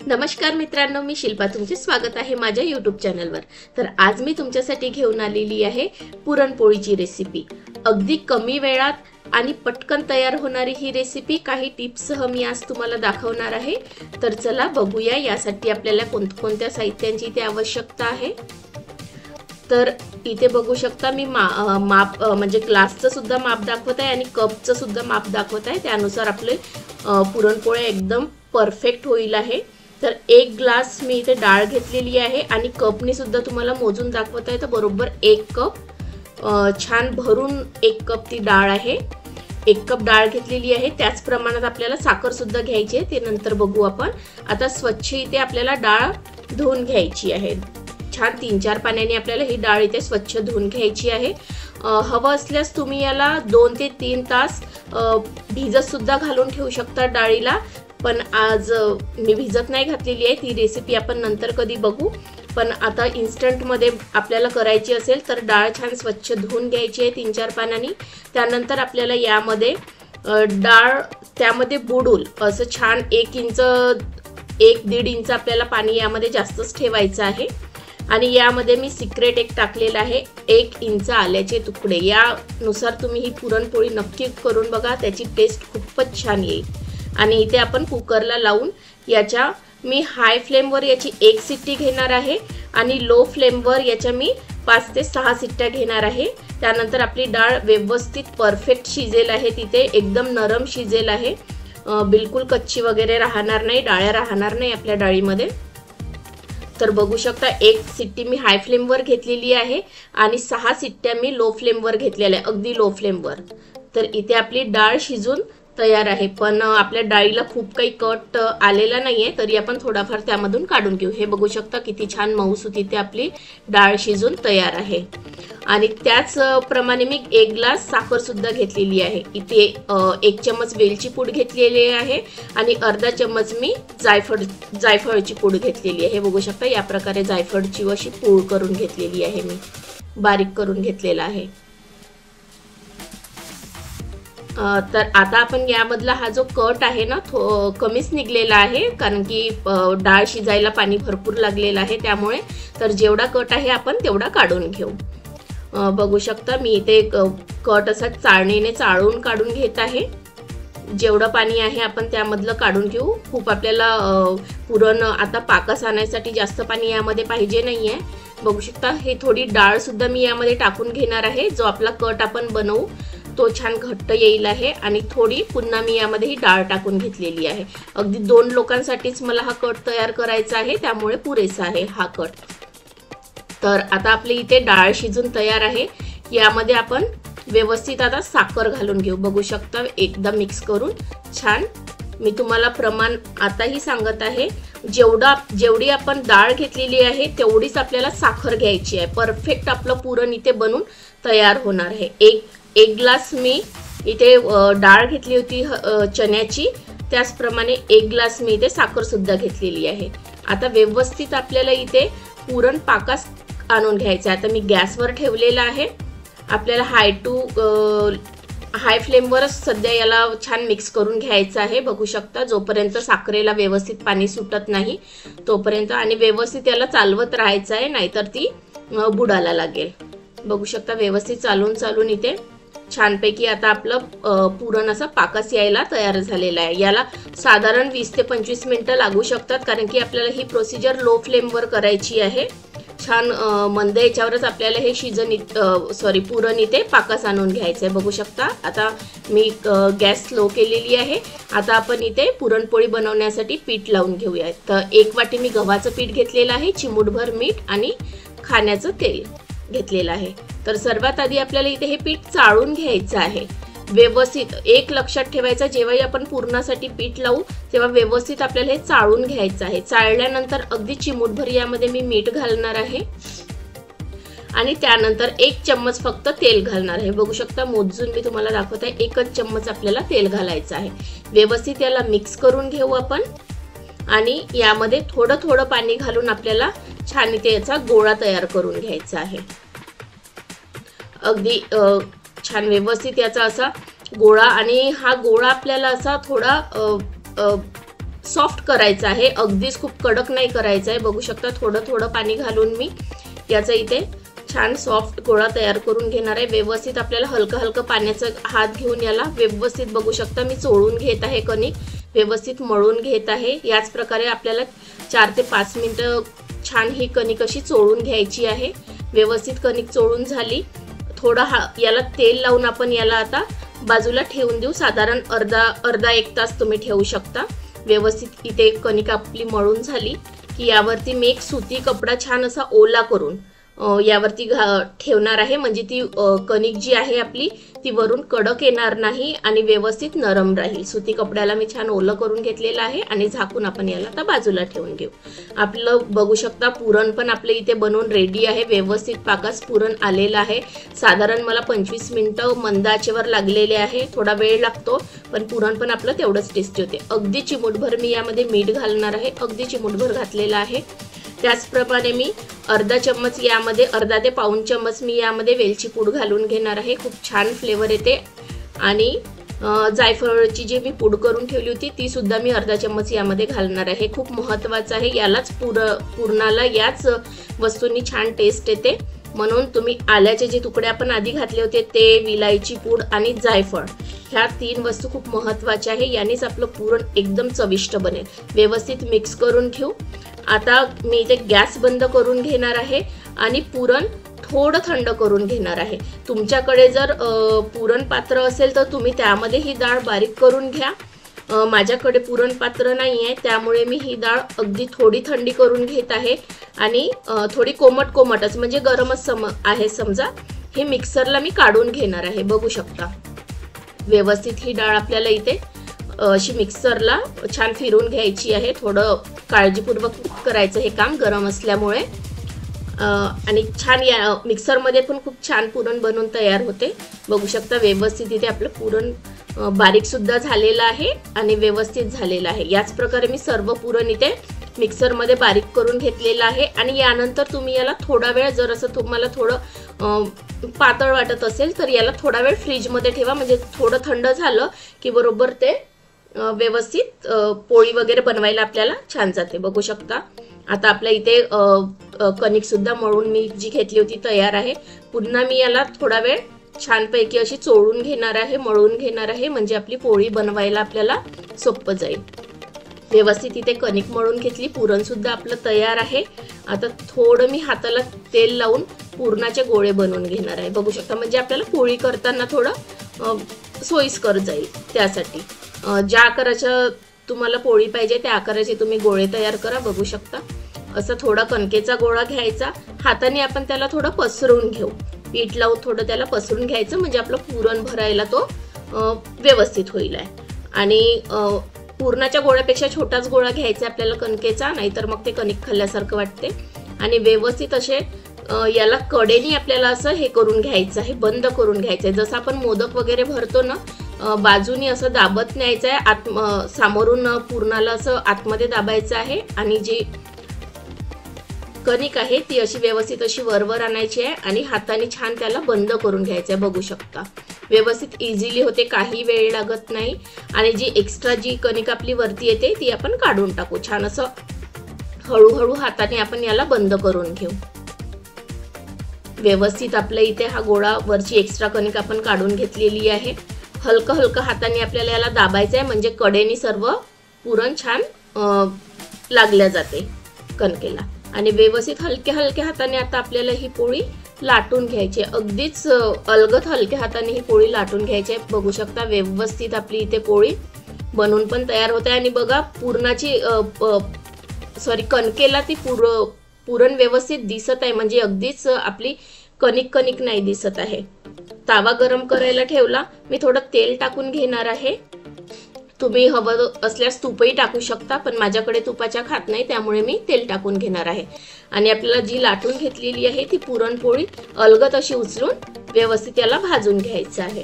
नमस्कार मित्रांनो, मी शिल्पा तुमचे स्वागत आहे माझ्या YouTube चॅनलवर। तर आज मी तुमच्यासाठी घेऊन आलेली आहे पुरणपोळीची रेसिपी। अगदी कमी वेळात आणि पटकन तयार होणारी ही रेसिपी काही टिप्ससह मी आज तुम्हाला दाखवणार आहे। तर चला बघूया यासाठी आपल्याला कोणत्या साहित्यांची इथे आवश्यकता आहे। तर इथे बघू शकता मी माप म्हणजे ग्लासचं सुद्धा माप दाखवत आहे आणि कपचं सुद्धा माप दाखवत आहे। त्यानुसार आपले पुरणपोळ्या एकदम परफेक्ट होईल आहे। तर एक ग्लास मी इथे डाळ घेतलेली आहे आणि कपने सुद्धा तुम्हाला मोजून दाखवत आहे। तर बरोबर एक कप छान भरून एक कप ती डाळ आहे। एक कप डाळ घेतलेली आहे। त्याच प्रमाणात आपल्याला साखर सुद्धा घ्यायची आहे, ते नंतर बघू आपण। आता स्वच्छ इथे आपल्याला डाळ धुवून घ्यायची आहे। छान 3-4 पाण्याने आपल्याला ही डाळ इथे स्वच्छ धुवून घ्यायची आहे। हवं असल्यास तुम्ही याला 2 ते 3 तास भिजत सुद्धा घालून ठेवू शकता डाळीला, पण आज मी भिजत नाही घातलेली आहे। ती रेसिपी आपण नंतर कधी बघू। पण आता इन्स्टंट मध्ये आपल्याला करायची असेल तर डाळ छान स्वच्छ धुवून घ्यायची आहे 3-4 पाण्याने। त्यानंतर आपल्याला यामध्ये डाळ त्यामध्ये बुडूल असं छान 1-1.5 इंच आपल्याला पाणी यामध्ये जास्तच ठेवायचं आहे। आणि यामध्ये मी सिक्रेट एक टाकलेला आहे, 1 इंच आल्याचे तुकडे। यानुसार तुम्ही ही पुरणपोळी नक्की करून बघा, त्याची टेस्ट खूपच छान येईल। आणि इथे आपण कुकरला लावून याच्या मी हाय फ्लेमवर याची 1 शिट्टी घेणार आहे आणि लो फ्लेमवर याच्या मी 5 ते 6 शिट्ट्या घेणार आहे। त्यानंतर आपली डाळ व्यवस्थित परफेक्ट शिजेल आहे, तिथे एकदम नरम शिजेल आहे, बिलकुल कच्ची वगैरे राहणार नाही, डाळ्या राहणार नाही आपल्या डाळीमध्ये। तर बघू शकता 1 शिट्टी मी हाय फ्लेमवर घेतलेली आहे आणि 6 शिट्ट्या मी लो फ्लेमवर घेतलेल्या आहे, अगदी लो फ्लेमवर। तर इथे आपली डाळ शिजून तयार आहे, पण आपल्या डाळीला खूप काही कट आलेला नाहीये, तरी आपण थोडाफार त्यामधून काढून घेऊ। हे बघू शकता किती छान मऊसूत इथे आपली डाळ शिजून तयार आहे। आणि त्याच प्रमाणे मी 1 ग्लास साखर सुद्धा घेतलेली आहे। इथे 1 चम्मच वेलची पूड घेतलेली आहे आणि अर्धा चम्मच मी जायफळची पूड घेतलेली आहे। हे बघू शकता या प्रकारे जायफळची अशी पूड करून घेतलेली आहे, मी बारीक करून घेतलेला आहे। तर आता आपण यामधला हा जो कट आहे ना कमीच निघलेला आहे, कारण की डाळ शिजायला पाणी भरपूर लागलेलं आहे त्यामुळे। तर जेवढा कट आहे आपण तेवढा काढून घेऊ। बघू शकता मी इथे कट असा चाळणीने चाळून काढून घेत आहे। जेवढं पाणी आहे आपण त्यामधलं काढून घेऊ। खूप आपल्याला पुरण आता पाकस आणण्यासाठी जास्त पाणी यामध्ये पाहिजे नाहीये। बघू शकता हे थोडी डाळ सुद्धा मी यामध्ये टाकून घेणार आहे, जो आपला कट आपण बनवू तो छान घट्ट येईल आहे। आणि थोडी पुन्हा मी यामध्ये ही डाळ टाकून घेतलेली आहे। अगदी 2 लोकांसाठीच मला हा कट तयार करायचा आहे, त्यामुळे पुरेसा आहे हा कट। तर आता आपली इथे डाळ शिजून तयार आहे। यामध्ये आपण व्यवस्थित आता साखर घालून घेऊ। बघू शकता एकदा मिक्स करून छान। मी तुम्हाला प्रमाण आताही सांगत आहे, जेवढी आपण डाळ घेतलेली आहे तेवढीच आपल्याला साखर घ्यायची आहे। परफेक्ट आपलं पुरण इथे बनून तयार होणार आहे। एक ग्लास मी इथे डाळ घेतली होती चण्याची, त्याचप्रमाणे 1 ग्लास मी इथे साखर सुद्धा घेतलेली आहे। आता व्यवस्थित आपल्याला इथे पुरण पाकास आणून घ्यायचं आहे। आता मी गॅसवर ठेवलेला आहे। आपल्याला हाय फ्लेमवरच सध्या याला छान मिक्स करून घ्यायचं आहे। बघू शकता जोपर्यंत साखरेला व्यवस्थित पाणी सुटत नाही तोपर्यंत, आणि व्यवस्थित याला चालवत राहायचं आहे, नाहीतर ती बुडायला लागेल। बघू शकता व्यवस्थित चालून इथे छानपैकी आता आपलं पुरण असं पाकस यायला तयार झालेलं आहे। याला साधारण 20 ते 25 मिनिटं लागू शकतात, कारण की आपल्याला ही प्रोसिजर लो फ्लेमवर करायची आहे। छान मंद याच्यावरच आपल्याला हे पुरण इथे पाकस आणून घ्यायचं आहे। बघू शकता आता मी गॅस स्लो केलेली आहे। आता आपण इथे पुरणपोळी बनवण्यासाठी पीठ लावून घेऊया। तर 1 वाटी मी गव्हाचं पीठ घेतलेलं आहे, चिमूटभर मीठ आणि खाण्याचं तेल घेतलेलं आहे। तर सर्वात आधी आपल्याला इथे हे पीठ चाळून घ्यायचं आहे व्यवस्थित। एक लक्षात ठेवायचं, जेव्हाही आपण पुरणासाठी पीठ लावू तेव्हा व्यवस्थित आपल्याला हे चाळून घ्यायचं आहे। चाळल्यानंतर अगदी चिमूटभर यामध्ये मी मीठ घालणार आहे आणि त्यानंतर 1 चम्मच फक्त तेल घालणार आहे। बघू शकता मोजून मी तुम्हाला दाखवत आहे, 1च चम्मच आपल्याला तेल घालायचं आहे। व्यवस्थित याला मिक्स करून घेऊ आपण आणि यामध्ये थोडं पाणी घालून आपल्याला छान इथे याचा गोळा तयार करून घ्यायचा आहे। अगदी छान व्यवस्थित याचा असा गोळा, आणि हा गोळा आपल्याला असा थोडा सॉफ्ट करायचं आहे, अगदीच खूप कडक नाही करायचं आहे। बघू शकता थोडं थोडं पाणी घालून मी याचा इथे छान सॉफ्ट गोळा तयार करून घेणार आहे। व्यवस्थित आपल्याला हलका हलका पाण्याचा हात घेऊन याला व्यवस्थित बघू शकता मी चोळून घेत आहे, कणिक व्यवस्थित मळून घेत आहे। याच प्रकारे आपल्याला 4 ते 5 मिनिटं छान ही कणिक अशी चोळून घ्यायची आहे। व्यवस्थित कणिक चोळून झाली, थोडा याला तेल लावून आपण याला आता बाजूला ठेवून देऊ। साधारण अर्धा 1 तास तुम्ही ठेवू शकता। व्यवस्थित इथे कणिक आपली मळून झाली की यावरती मी एक सुती कपडा छान असा ओला करून यावरती ठेवणार आहे, म्हणजे ती कणिक जी आहे आपली ती वरून कडक येणार नाही आणि व्यवस्थित नरम राहील। सुती कपड्याला मी छान ओलं करून घेतलेलं आहे आणि झाकून आपण याला आता बाजूला ठेवून घेऊ। आपलं बघू शकता पुरण पण आपले इथे बनवून रेडी आहे। व्यवस्थित पाकास पुरण आलेलं आहे। साधारण मला 25 मिनिटं मंद आचेवर लागलेले आहे, थोडा वेळ लागतो पण पुरण पण आपलं तेवढंच टेस्टी होते। अगदी चिमूटभर मी यामध्ये मीठ घालणार आहे, अगदी चिमूटभर घातलेलं आहे। त्याचप्रमाणे मी अर्धा चम्मच यामध्ये अर्धा ते पाऊण चम्मच मी यामध्ये वेलची पूड घालून घेणार आहे, खूप छान फ्लेवर येते। आणि जायफळची जी मी पूड करून ठेवली होती ती सुद्धा मी अर्धा चम्मच यामध्ये घालणार आहे। खूप महत्त्वाचं आहे, यालाच पुरणाला याच वस्तूंनी छान टेस्ट येते। म्हणून तुम्ही आल्याचे जे तुकडे आपण आधी घातले होते ते, विलायची पूड आणि जायफळ, ह्या 3 वस्तू खूप महत्त्वाच्या आहे। यानेच आपलं पुरण एकदम चविष्ट बनेल। व्यवस्थित मिक्स करून घेऊ। आता मी इथे गॅस बंद करून घेणार आहे आणि पुरण थोडं थंड करून घेणार आहे। तुमच्याकडे जर पुरण पात्र असेल तर तुम्ही त्यामध्ये ही डाळ बारीक करून घ्या। माझ्याकडे पुरण पात्र नाही आहे त्यामुळे मी ही डाळ अगदी थोडी थंडी करून घेत आहे आणि थोडी कोमटच म्हणजे गरमच आहे समजा। हे मिक्सरला मी काढून घेणार आहे, बघू शकता। व्यवस्थित ही डाळ आपल्याला इथे अशी मिक्सरला छान फिरून घ्यायची आहे। थोडं काळजीपूर्वक करायचं हे काम गरम असल्यामुळे। आणि छान या मिक्सरमध्ये पण खूप छान पुरण बनवून तयार होते। बघू शकता व्यवस्थित इथे आपलं पुरण बारीक सुद्धा झालेलं आहे आणि व्यवस्थित झालेलं आहे। याच प्रकारे मी सर्व पुरण इथे मिक्सरमध्ये बारीक करून घेतलेलं आहे। आणि यानंतर तुम्ही याला थोडा वेळ, जर असं तुम्हाला थोडं पातळ वाटत असेल तर याला थोडा वेळ फ्रीजमध्ये ठेवा, म्हणजे थोडं थंड झालं की बरोबर ते व्यवस्थित पोळी वगैरे बनवायला आपल्याला छान जाते। बघू शकता आता आपल्या इथे कणिक सुद्धा मळून मी जी घेतली होती तयार आहे। पुन्हा मी याला थोडा वेळ छानपैकी अशी चोळून घेणार आहे, मळून घेणार आहे, म्हणजे आपली पोळी बनवायला आपल्याला सोपं जाईल। व्यवस्थित इथे कणिक मळून घेतली, पुरण सुद्धा आपलं तयार आहे। आता थोडं मी हाताला तेल लावून पुरणाचे गोळे बनवून घेणार आहे, बघू शकता, म्हणजे आपल्याला पोळी करताना थोडं सोयीस्कर जाईल। त्यासाठी ज्या आकाराच्या तुम्हाला पोळी पाहिजे त्या आकाराचे तुम्ही गोळे तयार करा। बघू शकता असं थोडा कणकेचा गोळा घ्यायचा, हाताने आपण त्याला थोडं पसरवून घेऊ, पीठ लावून थोडं त्याला पसरून घ्यायचं, म्हणजे आपलं पुरण भरायला तो व्यवस्थित होईल आहे। आणि पुरणाच्या गोळ्यापेक्षा छोटाच गोळा घ्यायचा आपल्याला कणकेचा, नाहीतर मग ते कणिक खाल्ल्यासारखं वाटते। आणि व्यवस्थित असे याला कडेने आपल्याला असं हे करून घ्यायचं आहे, बंद करून घ्यायचं आहे। जसं आपण मोदक वगैरे भरतो ना, बाजूनी असं दाबत न्यायचं आहे, समोरून पुरणाला असं आतमध्ये दाबायचं आहे आणि जी कणिक आहे ती अशी व्यवस्थित अशी वरवर आणायची आहे आणि हाताने छान त्याला बंद करून घ्यायचं आहे। बघू शकता व्यवस्थित इझिली होते, काही वेळ लागत नाही। आणि जी एक्स्ट्रा जी कणिक आपली वरती येते ती आपण काढून टाकू। छान असं हळूहळू हाताने आपण याला बंद करून घेऊ। व्यवस्थित आपल्या इथे हा गोळा वरची एक्स्ट्रा कणिक आपण काढून घेतलेली आहे। हलकं हलकं हाताने आपल्याला याला दाबायचं आहे, म्हणजे कडेने सर्व पुरण छान लागल्या जाते कणकेला। आणि व्यवस्थित हलक्या हलक्या हाताने आता आपल्याला ही पोळी लाटून घ्यायची आहे, अगदीच अलगद हलक्या हाताने ही पोळी लाटून घ्यायची आहे। बघू शकता व्यवस्थित आपली इथे पोळी बनवून पण तयार होते। आणि बघा पुरणाची कणकेला ती पुरण व्यवस्थित दिसत आहे, म्हणजे अगदीच आपली कणिक नाही दिसत आहे। तावा गरम करायला ठेवला, मी थोडं तेल टाकून घेणार आहे। तुम्ही हवं असल्यास तूपही टाकू शकता, पण माझ्याकडे तुपाच्या खात नाही त्यामुळे मी तेल टाकून घेणार आहे। आणि आपल्याला जी लाटून घेतलेली आहे ती पुरणपोळी अलगद अशी उचलून व्यवस्थित याला भाजून घ्यायचं आहे।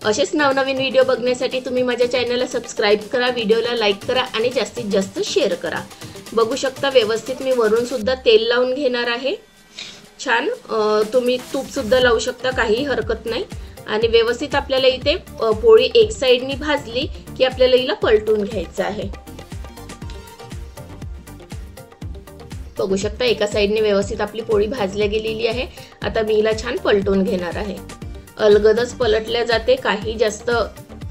असेच नवनवीन व्हिडिओ बघण्यासाठी तुम्ही माझ्या चॅनलला सबस्क्राइब करा, व्हिडिओला लाईक करा आणि जास्तीत जास्त शेअर करा। बघू शकता व्यवस्थित मी वरून सुद्धा तेल लावून घेणार आहे छान। तुम्ही तूप सुद्धा लावू शकता, काही हरकत नाही। आणि व्यवस्थित आपल्याला इथे पोळी एक साइडनी भाजली की आपल्याला हिला पलटून घ्यायचं आहे। बघू शकता एका साइडने व्यवस्थित आपली पोळी भाजल्या गेलेली आहे। आता मी हिला छान पलटून घेणार आहे। अलगदच पलटल्या जाते, काही जास्त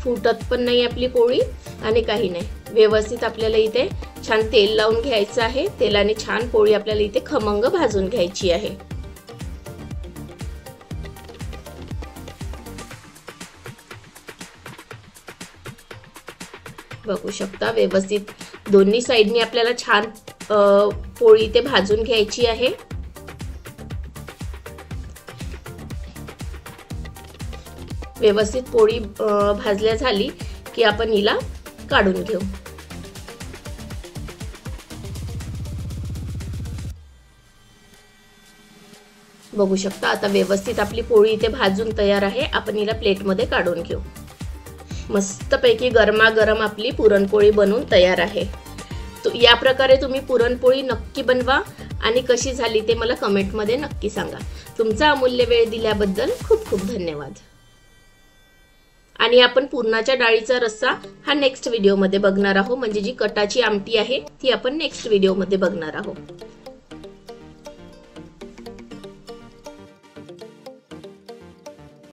फुटत पण नाही आपली पोळी आणि काही नाही। व्यवस्थित आपल्याला इथे छान तेल लावून घ्यायचं आहे। तेलाने छान पोळी आपल्याला इथे खमंग भाजून घ्यायची आहे। बघू शकता व्यवस्थित दोन्ही साइडनी आपल्याला छान पोळी इथे भाजून घ्यायची आहे। व्यवस्थित पोळी भाजल्या झाली की आपण हिला काढून घेऊ। बघू शकता आता व्यवस्थित आपली पोळी इथे भाजून तयार आहे। आपण हिला प्लेटमध्ये काढून घेऊ। मस्तपैकी गरमागरम आपली पुरणपोळी बनवून तयार आहे। तो या प्रकारे तुम्ही पुरणपोळी नक्की बनवा आणि कशी झाली ते मला कमेंटमध्ये नक्की सांगा। तुमचा अमूल्य वेळ दिल्याबद्दल खूप खूप धन्यवाद। आणि आपण पुरणाच्या डाळीचा रस्सा हा नेक्स्ट व्हिडिओमध्ये बघणार आहोत, म्हणजे जी कटाची आमटी आहे ती आपण नेक्स्ट व्हिडिओमध्ये बघणार आहोत।